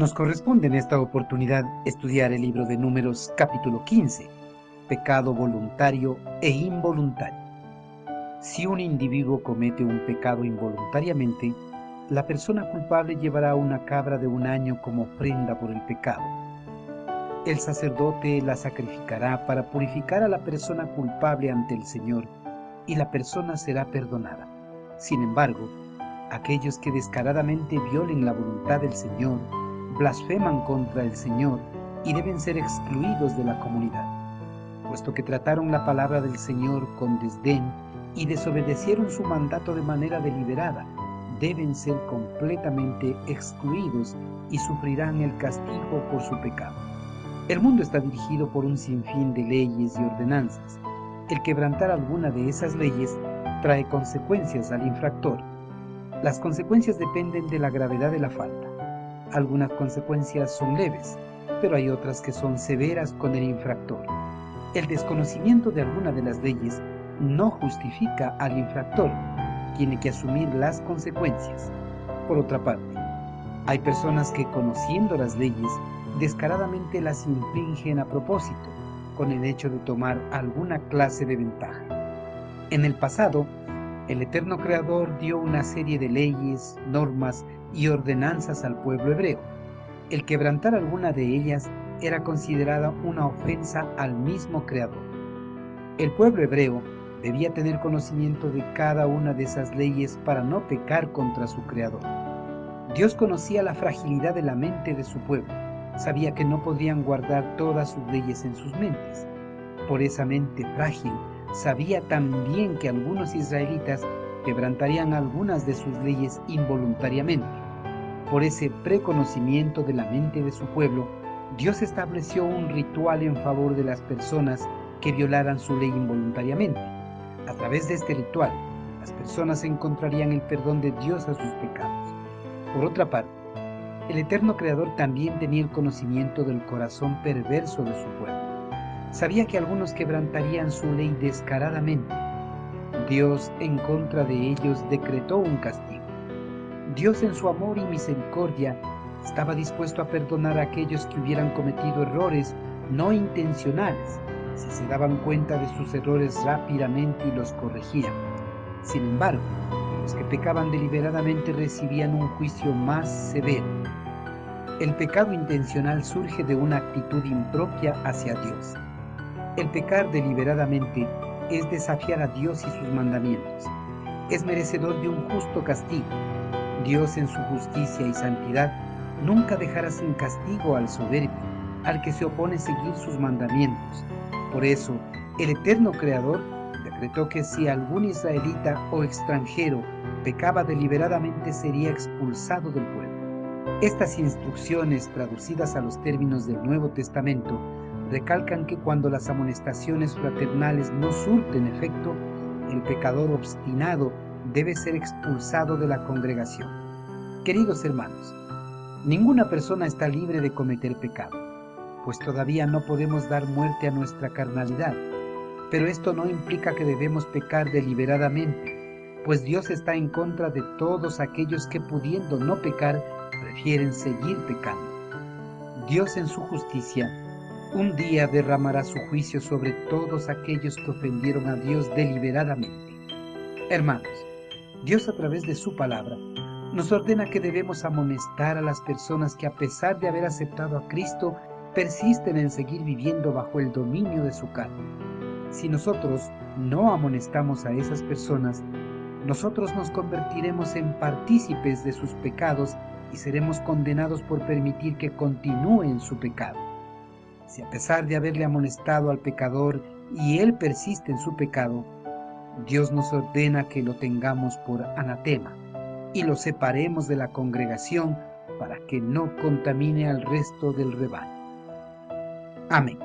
Nos corresponde en esta oportunidad estudiar el libro de Números capítulo 15, pecado voluntario e involuntario. Si un individuo comete un pecado involuntariamente, la persona culpable llevará una cabra de un año como ofrenda por el pecado. El sacerdote la sacrificará para purificar a la persona culpable ante el Señor y la persona será perdonada. Sin embargo, aquellos que descaradamente violen la voluntad del Señor, blasfeman contra el Señor y deben ser excluidos de la comunidad, puesto que trataron la palabra del Señor con desdén y desobedecieron su mandato de manera deliberada. Deben ser completamente excluidos y sufrirán el castigo por su pecado. El mundo está dirigido por un sinfín de leyes y ordenanzas. El quebrantar alguna de esas leyes trae consecuencias al infractor. Las consecuencias dependen de la gravedad de la falta. Algunas consecuencias son leves, pero hay otras que son severas con el infractor. El desconocimiento de alguna de las leyes no justifica al infractor. Tiene que asumir las consecuencias. Por otra parte, hay personas que, conociendo las leyes, descaradamente las infringen a propósito, con el hecho de tomar alguna clase de ventaja. En el pasado, el eterno Creador dio una serie de leyes, normas y ordenanzas al pueblo hebreo. El quebrantar alguna de ellas era considerada una ofensa al mismo Creador. El pueblo hebreo debía tener conocimiento de cada una de esas leyes para no pecar contra su Creador. Dios conocía la fragilidad de la mente de su pueblo. Sabía que no podrían guardar todas sus leyes en sus mentes. Por esa mente frágil, sabía también que algunos israelitas quebrantarían algunas de sus leyes involuntariamente. Por ese preconocimiento de la mente de su pueblo, Dios estableció un ritual en favor de las personas que violaran su ley involuntariamente. A través de este ritual, las personas encontrarían el perdón de Dios a sus pecados. Por otra parte, el eterno Creador también tenía el conocimiento del corazón perverso de su pueblo. Sabía que algunos quebrantarían su ley descaradamente. Dios, en contra de ellos, decretó un castigo. Dios, en su amor y misericordia, estaba dispuesto a perdonar a aquellos que hubieran cometido errores no intencionales, si se daban cuenta de sus errores rápidamente y los corregían. Sin embargo, los que pecaban deliberadamente recibían un juicio más severo. El pecado intencional surge de una actitud impropia hacia Dios. El pecar deliberadamente es desafiar a Dios y sus mandamientos. Es merecedor de un justo castigo. Dios, en su justicia y santidad, nunca dejará sin castigo al soberbio, al que se opone a seguir sus mandamientos. Por eso, el eterno Creador decretó que si algún israelita o extranjero pecaba deliberadamente, sería expulsado del pueblo. Estas instrucciones, traducidas a los términos del Nuevo Testamento, recalcan que cuando las amonestaciones fraternales no surten efecto, el pecador obstinado debe ser expulsado de la congregación. Queridos hermanos, ninguna persona está libre de cometer pecado, pues todavía no podemos dar muerte a nuestra carnalidad, pero esto no implica que debemos pecar deliberadamente, pues Dios está en contra de todos aquellos que, pudiendo no pecar, prefieren seguir pecando. Dios, en su justicia, un día derramará su juicio sobre todos aquellos que ofendieron a Dios deliberadamente. Hermanos, Dios, a través de su palabra, nos ordena que debemos amonestar a las personas que, a pesar de haber aceptado a Cristo, persisten en seguir viviendo bajo el dominio de su carne. Si nosotros no amonestamos a esas personas, nosotros nos convertiremos en partícipes de sus pecados y seremos condenados por permitir que continúe en su pecado. Si, a pesar de haberle amonestado al pecador y él persiste en su pecado, Dios nos ordena que lo tengamos por anatema y lo separemos de la congregación para que no contamine al resto del rebaño. Amén.